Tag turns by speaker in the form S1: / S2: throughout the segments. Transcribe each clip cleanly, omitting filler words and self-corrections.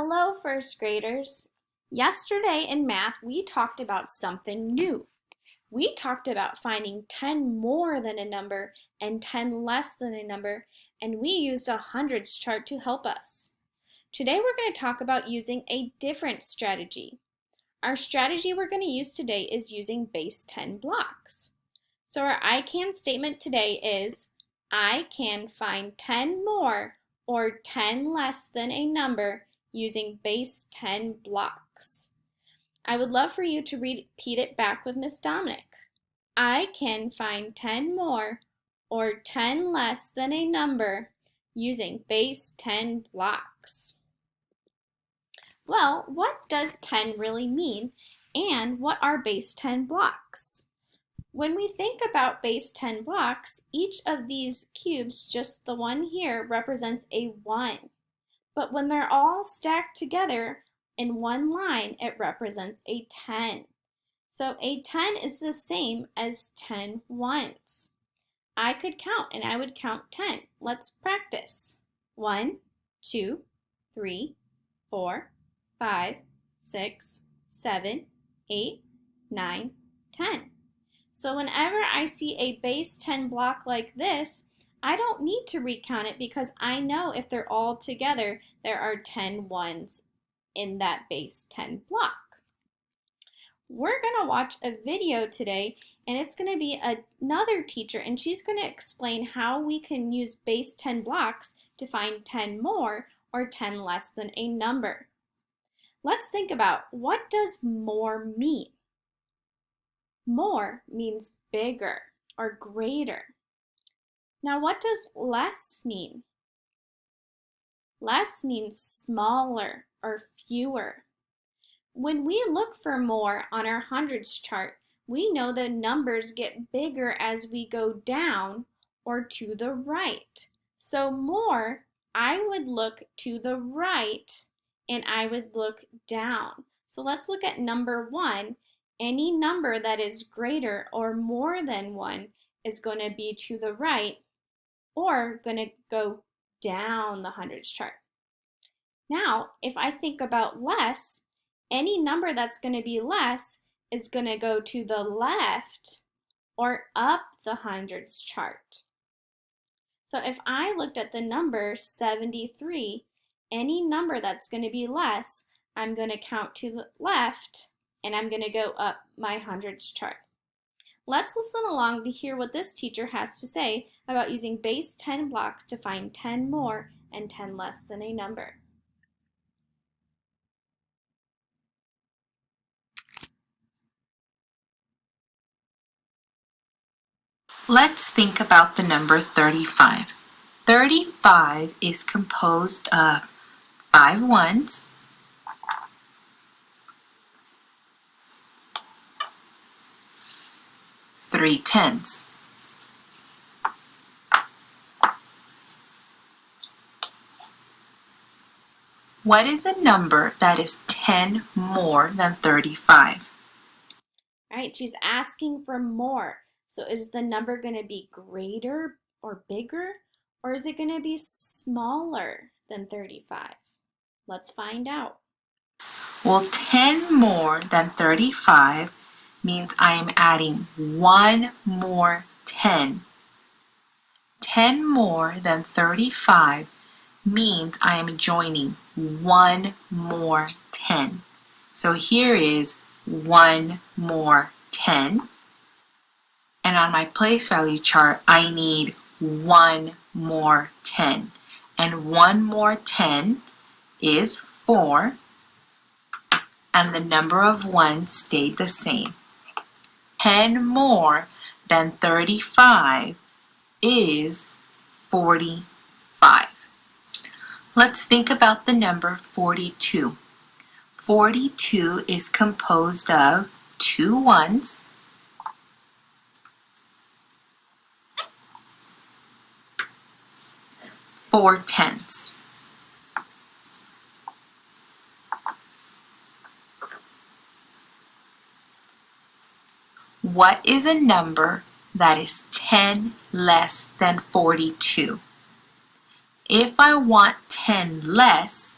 S1: Hello, first graders. Yesterday in math, we talked about something new. We talked about finding 10 more than a number and 10 less than a number, and we used a hundreds chart to help us. Today we're going to talk about using a different strategy. Our strategy we're going to use today is using base 10 blocks. So our I can statement today is, I can find 10 more or 10 less than a number using base 10 blocks. I would love for you to repeat it back with Miss Dominic. I can find 10 more or 10 less than a number using base 10 blocks. Well, what does 10 really mean, and what are base 10 blocks? When we think about base 10 blocks, each of these cubes, just the one here, represents a 1. But when they're all stacked together in one line, it represents a 10. So a 10 is the same as 10 ones. I could count and I would count 10. Let's practice. 1, 2, 3, 4, 5, 6, 7, 8, 9, 10. So whenever I see a base 10 block like this, I don't need to recount it because I know if they're all together, there are 10 ones in that base 10 block. We're going to watch a video today, and it's going to be another teacher, and she's going to explain how we can use base 10 blocks to find 10 more or 10 less than a number. Let's think about, what does more mean? More means bigger or greater. Now, what does less mean? Less means smaller or fewer. When we look for more on our hundreds chart, we know the numbers get bigger as we go down or to the right. So more, I would look to the right and I would look down. So let's look at number 1. Any number that is greater or more than 1 is going to be to the right or going to go down the hundreds chart. Now, if I think about less, any number that's going to be less is going to go to the left or up the hundreds chart. So if I looked at the number 73, any number that's going to be less, I'm going to count to the left and I'm going to go up my hundreds chart. Let's listen along to hear what this teacher has to say about using base 10 blocks to find 10 more and 10 less than a number.
S2: Let's think about the number 35. 35 is composed of 5 ones, 3 tens. What is a number that is 10 more than 35?
S1: All right, she's asking for more. So is the number going to be greater or bigger, or is it going to be smaller than 35? Let's find out.
S2: Well, 10 more than 35 means I am adding one more 10. 10 more than 35 means I am joining one more 10. So here is one more 10. And on my place value chart, I need one more 10. And one more 10 is 4. And the number of ones stayed the same. 10 more than 35 is 45. Let's think about the number 42. 42 is composed of 2 ones, 4 tens. What is a number that is 10 less than 42? If I want 10 less,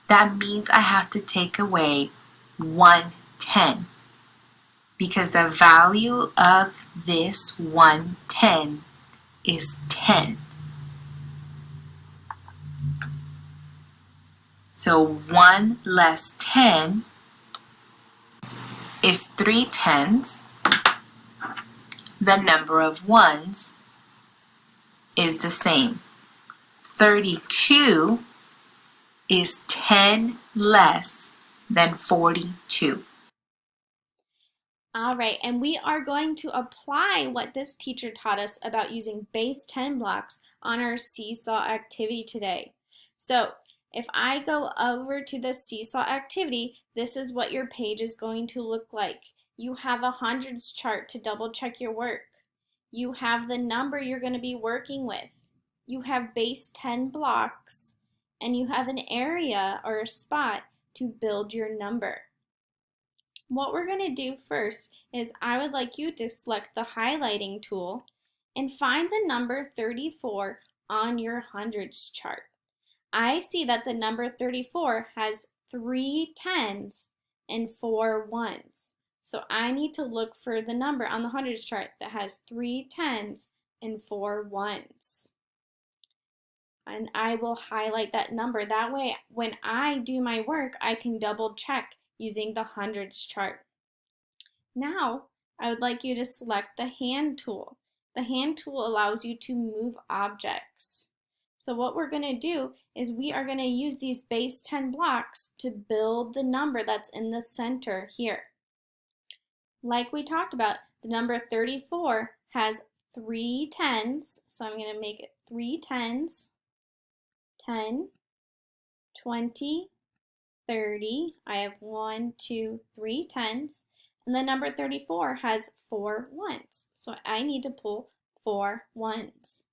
S2: that means I have to take away 110 because the value of this 110 is 10. So 1 less 10 is 3 tenths. The number of ones is the same. 32 is 10 less than 42.
S1: All right, and we are going to apply what this teacher taught us about using base 10 blocks on our Seesaw activity today. So if I go over to the Seesaw activity, this is what your page is going to look like. You have a hundreds chart to double check your work. You have the number you're going to be working with. You have base 10 blocks, and you have an area or a spot to build your number. What we're going to do first is I would like you to select the highlighting tool and find the number 34 on your hundreds chart. I see that the number 34 has 3 tens and 4 ones. So I need to look for the number on the hundreds chart that has 3 tens and 4 ones. And I will highlight that number. That way, when I do my work, I can double check using the hundreds chart. Now, I would like you to select the hand tool. The hand tool allows you to move objects. So what we're going to do is we are going to use these base 10 blocks to build the number that's in the center here. Like we talked about, the number 34 has 3 tens, so I'm going to make it 3 tens, 10, 20, 30. I have 1, 2, 3 tens. And the number 34 has 4 ones. So I need to pull 4 ones.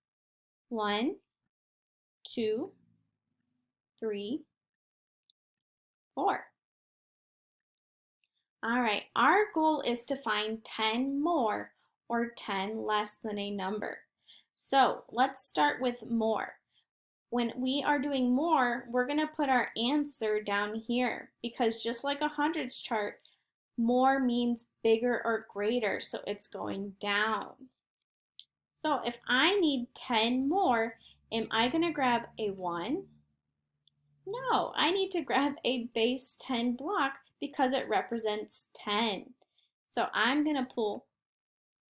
S1: 1, 2, 3, 4. All right, our goal is to find 10 more or 10 less than a number. So let's start with more. When we are doing more, we're going to put our answer down here because just like a hundreds chart, more means bigger or greater, so it's going down. So if I need 10 more, am I going to grab a 1? No, I need to grab a base 10 block because it represents 10. So I'm going to pull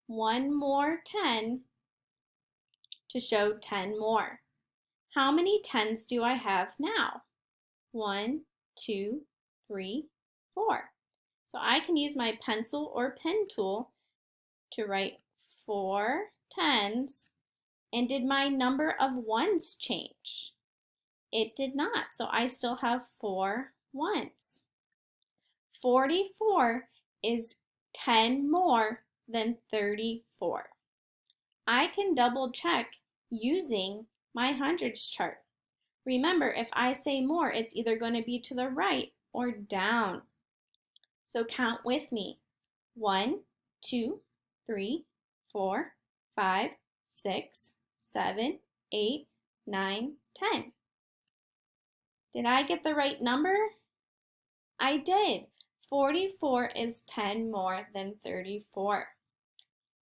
S1: one more 10 to show 10 more. How many 10s do I have now? 1, 2, 3, 4. So I can use my pencil or pen tool to write 4 tens. And did my number of ones change? It did not, so I still have 4 ones. 44 is 10 more than 34. I can double check using my hundreds chart. Remember, if I say more, it's either going to be to the right or down. So count with me. 1, 2, 3, 4, 5, 6, 7, 8, 9, 10. Did I get the right number? I did. 44 is 10 more than 34.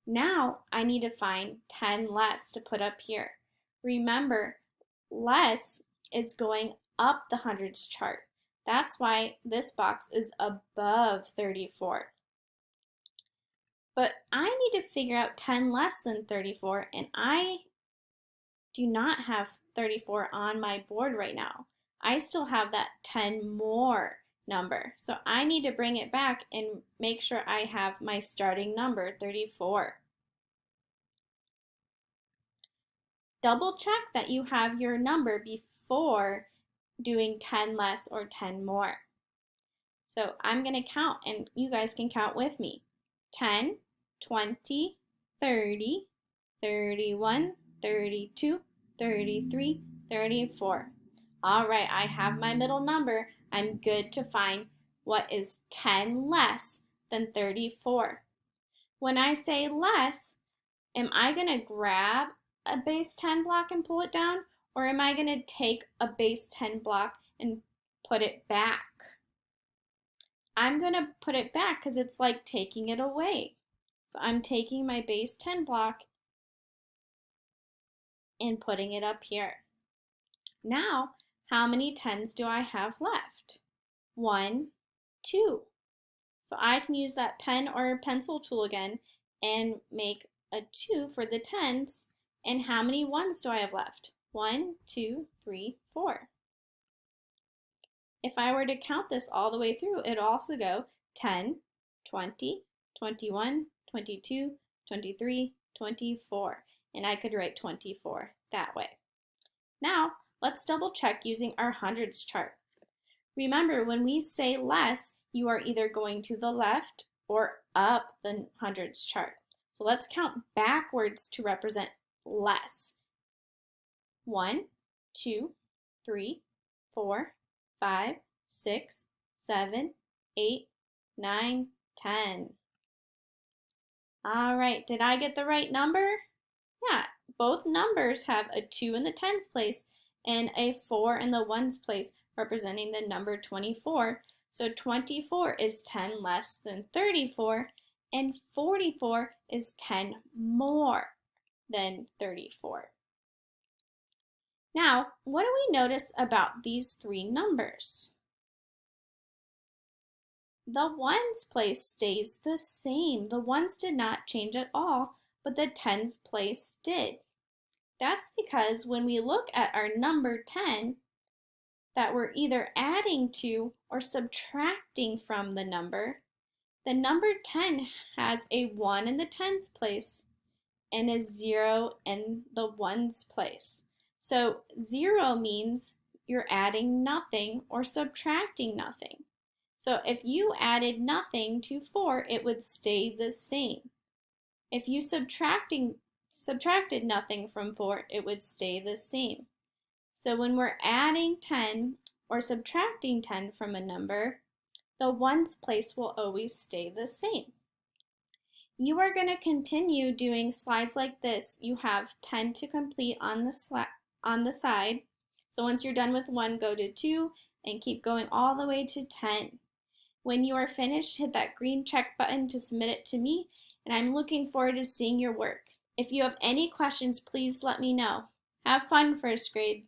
S1: Now I need to find 10 less to put up here. Remember, less is going up the hundreds chart. That's why this box is above 34. But I need to figure out 10 less than 34, and I do not have 34 on my board right now. I still have that 10 more number. So I need to bring it back and make sure I have my starting number, 34. Double check that you have your number before doing 10 less or 10 more. So I'm going to count, and you guys can count with me. 10, 20, 30, 31, 32, 33, 34. All right, I have my middle number. I'm good to find what is 10 less than 34. When I say less, am I going to grab a base 10 block and pull it down? Or am I going to take a base 10 block and put it back. I'm going to put it back because it's like taking it away. So I'm taking my base 10 block and putting it up here. Now, how many 10s do I have left? 1, 2. So I can use that pen or pencil tool again and make a 2 for the 10s. And how many 1s do I have left? 1, 2, 3, 4. If I were to count this all the way through, it'd also go 10, 20, 21, 22, 23, 24. And I could write 24 that way. Now, let's double check using our hundreds chart. Remember, when we say less, you are either going to the left or up the hundreds chart. So let's count backwards to represent less. 1, 2, 3, 4, 5, 6, 7, 8, 9, 10. All right, did I get the right number? Yeah, both numbers have a 2 in the tens place and a 4 in the ones place, representing the number 24. So 24 is 10 less than 34, and 44 is 10 more than 34. Now, what do we notice about these three numbers? The ones place stays the same. The ones did not change at all, but the tens place did. That's because when we look at our number 10 that we're either adding to or subtracting from the number 10 has a 1 in the tens place and a 0 in the ones place. So 0 means you're adding nothing or subtracting nothing. So if you added nothing to 4, it would stay the same. If you subtracted nothing from 4, it would stay the same. So when we're adding 10 or subtracting 10 from a number, the ones place will always stay the same. You are going to continue doing slides like this. You have 10 to complete on the side. So once you're done with 1, go to 2 and keep going all the way to 10. When you are finished, hit that green check button to submit it to me, and I'm looking forward to seeing your work. If you have any questions, please let me know. Have fun, first grade.